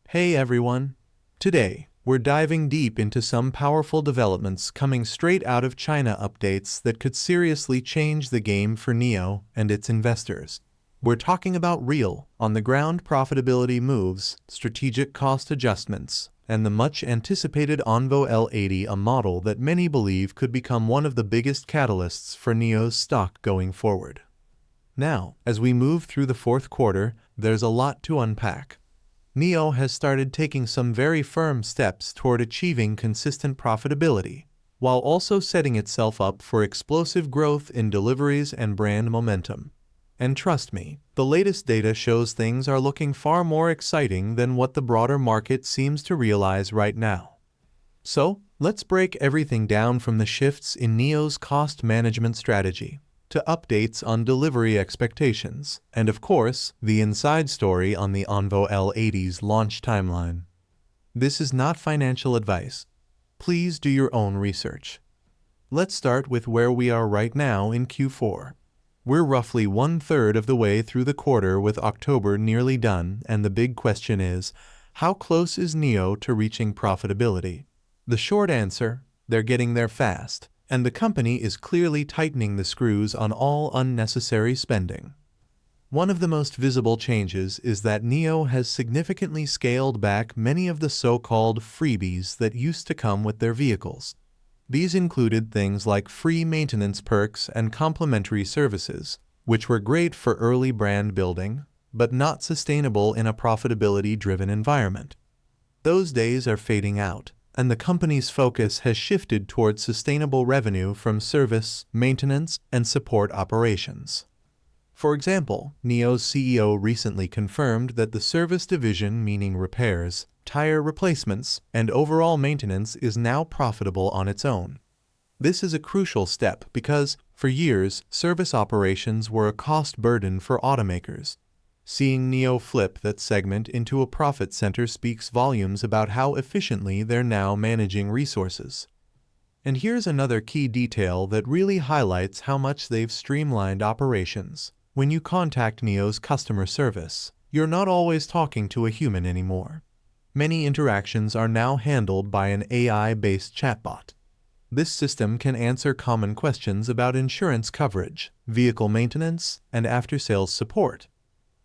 Hey everyone! Today, we're diving deep into some powerful developments coming straight out of China, updates that could seriously change the game for NIO and its investors. We're talking about real, on-the-ground profitability moves, strategic cost adjustments, and the much-anticipated ONVO L80, a model that many believe could become one of the biggest catalysts for NIO's stock going forward. Now, as we move through the fourth quarter, there's a lot to unpack. NIO has started taking some very firm steps toward achieving consistent profitability, while also setting itself up for explosive growth in deliveries and brand momentum. And trust me, the latest data shows things are looking far more exciting than what the broader market seems to realize right now. So, let's break everything down, from the shifts in NIO's cost management strategy to updates on delivery expectations, and of course, the inside story on the ONVO L80's launch timeline. This is not financial advice. Please do your own research. Let's start with where we are right now in Q4. We're roughly 1/3 of the way through the quarter, with October nearly done, and the big question is, how close is NIO to reaching profitability? The short answer: they're getting there fast, and the company is clearly tightening the screws on all unnecessary spending. One of the most visible changes is that NIO has significantly scaled back many of the so-called freebies that used to come with their vehicles. These included things like free maintenance perks and complimentary services, which were great for early brand building, but not sustainable in a profitability-driven environment. Those days are fading out, and the company's focus has shifted towards sustainable revenue from service, maintenance, and support operations. For example, NIO's CEO recently confirmed that the service division, meaning repairs, tire replacements, and overall maintenance, is now profitable on its own. This is a crucial step because, for years, service operations were a cost burden for automakers. Seeing NIO flip that segment into a profit center speaks volumes about how efficiently they're now managing resources. And here's another key detail that really highlights how much they've streamlined operations. When you contact NIO's customer service, you're not always talking to a human anymore. Many interactions are now handled by an AI-based chatbot. This system can answer common questions about insurance coverage, vehicle maintenance, and after-sales support.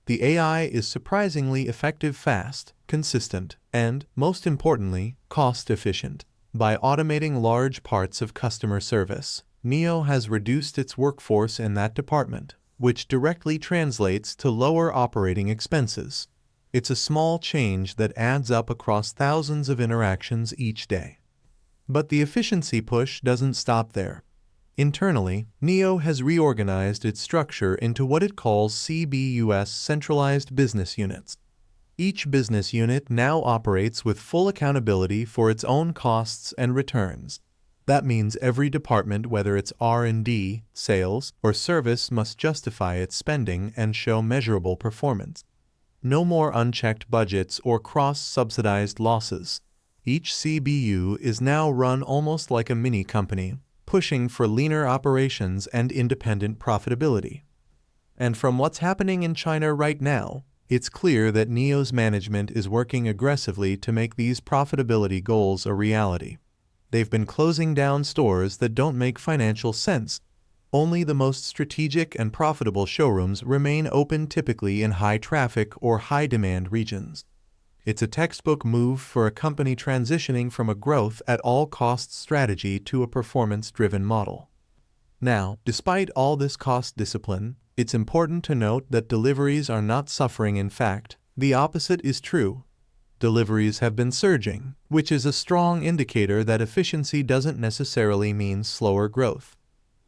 The AI is surprisingly effective, fast, consistent, and, most importantly, cost-efficient. By automating large parts of customer service, NIO has reduced its workforce in that department, which directly translates to lower operating expenses. It's a small change that adds up across thousands of interactions each day. But the efficiency push doesn't stop there. Internally, NIO has reorganized its structure into what it calls CBUS, centralized business units. Each business unit now operates with full accountability for its own costs and returns. That means every department, whether it's R&D, sales, or service, must justify its spending and show measurable performance. No more unchecked budgets or cross-subsidized losses. Each CBU is now run almost like a mini-company, pushing for leaner operations and independent profitability. And from what's happening in China right now, it's clear that NIO's management is working aggressively to make these profitability goals a reality. They've been closing down stores that don't make financial sense. Only the most strategic and profitable showrooms remain open, typically in high-traffic or high-demand regions. It's a textbook move for a company transitioning from a growth-at-all-costs strategy to a performance-driven model. Now, despite all this cost discipline, it's important to note that deliveries are not suffering. In fact, the opposite is true. Deliveries have been surging, which is a strong indicator that efficiency doesn't necessarily mean slower growth.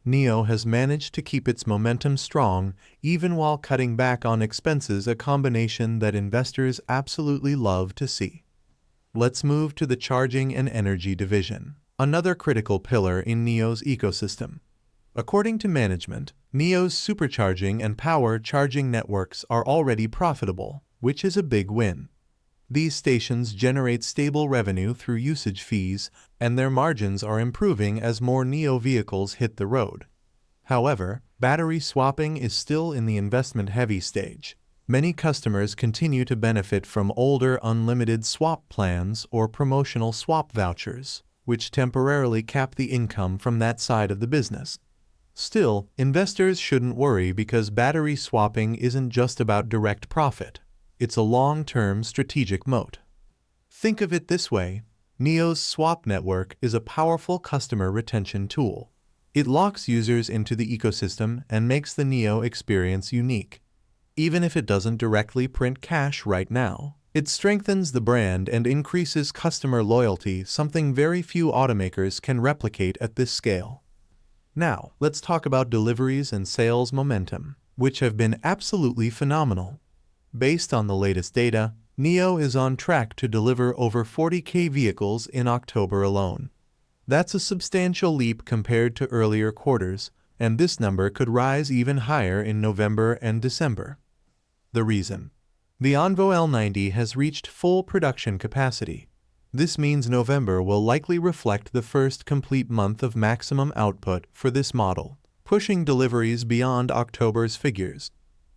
NIO has managed to keep its momentum strong, even while cutting back on expenses, a combination that investors absolutely love to see. Let's move to the charging and energy division, another critical pillar in NIO's ecosystem. According to management, NIO's supercharging and power charging networks are already profitable, which is a big win. These stations generate stable revenue through usage fees, and their margins are improving as more NIO vehicles hit the road. However, battery swapping is still in the investment-heavy stage. Many customers continue to benefit from older unlimited swap plans or promotional swap vouchers, which temporarily cap the income from that side of the business. Still, investors shouldn't worry because battery swapping isn't just about direct profit. It's a long-term strategic moat. Think of it this way: NIO's swap network is a powerful customer retention tool. It locks users into the ecosystem and makes the NIO experience unique. Even if it doesn't directly print cash right now, it strengthens the brand and increases customer loyalty, something very few automakers can replicate at this scale. Now, let's talk about deliveries and sales momentum, which have been absolutely phenomenal. Based on the latest data, NIO is on track to deliver over 40,000 vehicles in October alone. That's a substantial leap compared to earlier quarters, and this number could rise even higher in November and December. The reason? The ONVO L90 has reached full production capacity. This means November will likely reflect the first complete month of maximum output for this model, pushing deliveries beyond October's figures.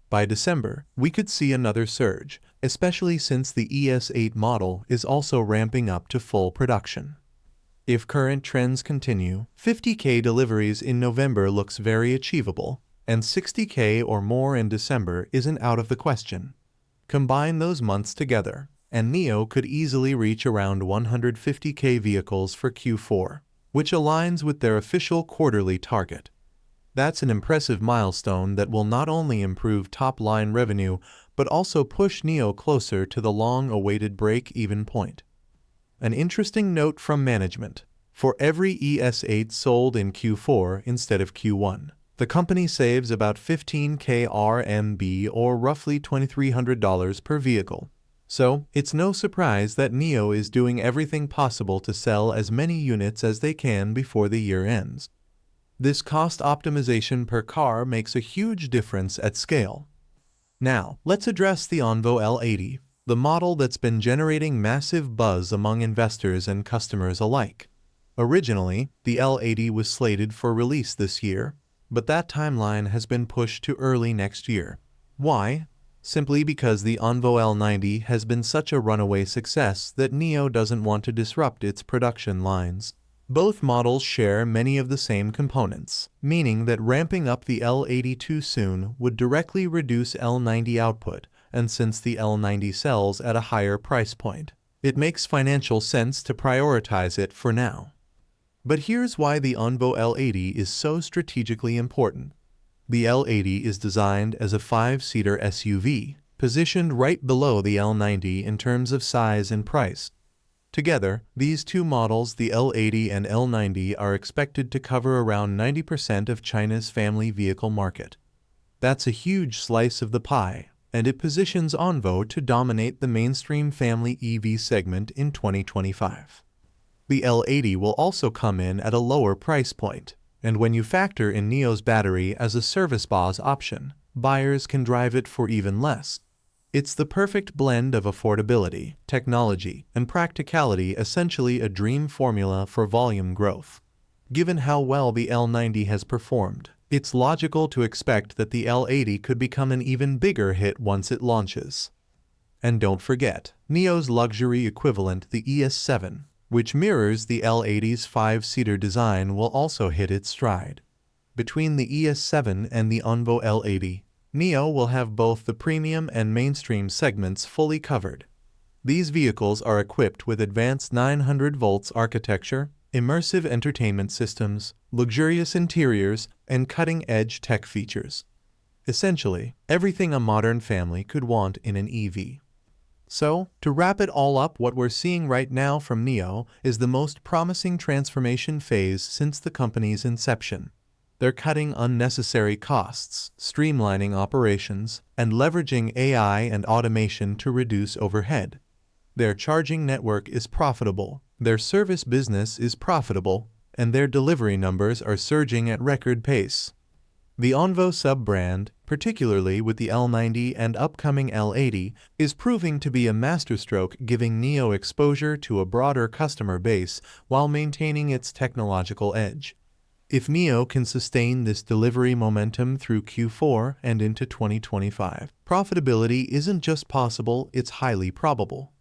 By December, we could see another surge, especially since the ES8 model is also ramping up to full production. If current trends continue, 50,000 deliveries in November looks very achievable, and 60,000 or more in December isn't out of the question. Combine those months together, and NIO could easily reach around 150,000 vehicles for Q4, which aligns with their official quarterly target. That's an impressive milestone that will not only improve top-line revenue, but also push NIO closer to the long-awaited break-even point. An interesting note from management: for every ES8 sold in Q4 instead of Q1, the company saves about 15,000 RMB or roughly $2,300 per vehicle. So, it's no surprise that NIO is doing everything possible to sell as many units as they can before the year ends. This cost optimization per car makes a huge difference at scale. Now, let's address the ONVO L80, the model that's been generating massive buzz among investors and customers alike. Originally, the L80 was slated for release this year, but that timeline has been pushed to early next year. Why? Simply because the ONVO L90 has been such a runaway success that NIO doesn't want to disrupt its production lines. Both models share many of the same components, meaning that ramping up the L80 too soon would directly reduce L90 output, and since the L90 sells at a higher price point, it makes financial sense to prioritize it for now. But here's why the ONVO L80 is so strategically important. The L80 is designed as a 5-seater SUV, positioned right below the L90 in terms of size and price. Together, these two models, the L80 and L90, are expected to cover around 90% of China's family vehicle market. That's a huge slice of the pie, and it positions ONVO to dominate the mainstream family EV segment in 2025. The L80 will also come in at a lower price point, and when you factor in NIO's battery as a service BOS option, buyers can drive it for even less. It's the perfect blend of affordability, technology, and practicality, essentially a dream formula for volume growth. Given how well the L90 has performed, it's logical to expect that the L80 could become an even bigger hit once it launches. And don't forget, NIO's luxury equivalent, the ES7, which mirrors the L80's 5-seater design, will also hit its stride. Between the ES7 and the ONVO L80, NIO will have both the premium and mainstream segments fully covered. These vehicles are equipped with advanced 900 volts architecture, immersive entertainment systems, luxurious interiors, and cutting-edge tech features. Essentially, everything a modern family could want in an EV. So, to wrap it all up, what we're seeing right now from NIO is the most promising transformation phase since the company's inception. They're cutting unnecessary costs, streamlining operations, and leveraging AI and automation to reduce overhead. Their charging network is profitable, their service business is profitable, and their delivery numbers are surging at record pace. The ONVO sub-brand, particularly with the L90 and upcoming L80, is proving to be a masterstroke, giving NIO exposure to a broader customer base while maintaining its technological edge. If NIO can sustain this delivery momentum through Q4 and into 2025, profitability isn't just possible, it's highly probable.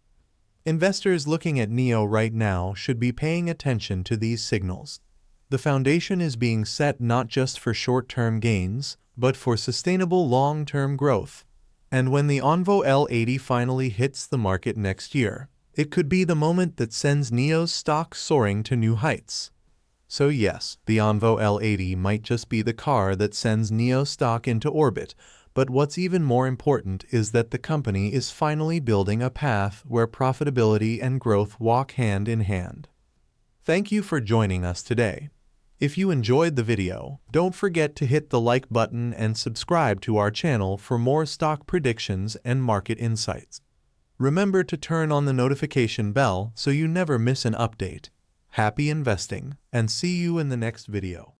Investors looking at NIO right now should be paying attention to these signals. The foundation is being set not just for short-term gains, but for sustainable long-term growth. And when the ONVO L80 finally hits the market next year, it could be the moment that sends NIO's stock soaring to new heights. So yes, the ONVO L80 might just be the car that sends NIO stock into orbit, but what's even more important is that the company is finally building a path where profitability and growth walk hand in hand. Thank you for joining us today. If you enjoyed the video, don't forget to hit the like button and subscribe to our channel for more stock predictions and market insights. Remember to turn on the notification bell so you never miss an update. Happy investing, and see you in the next video.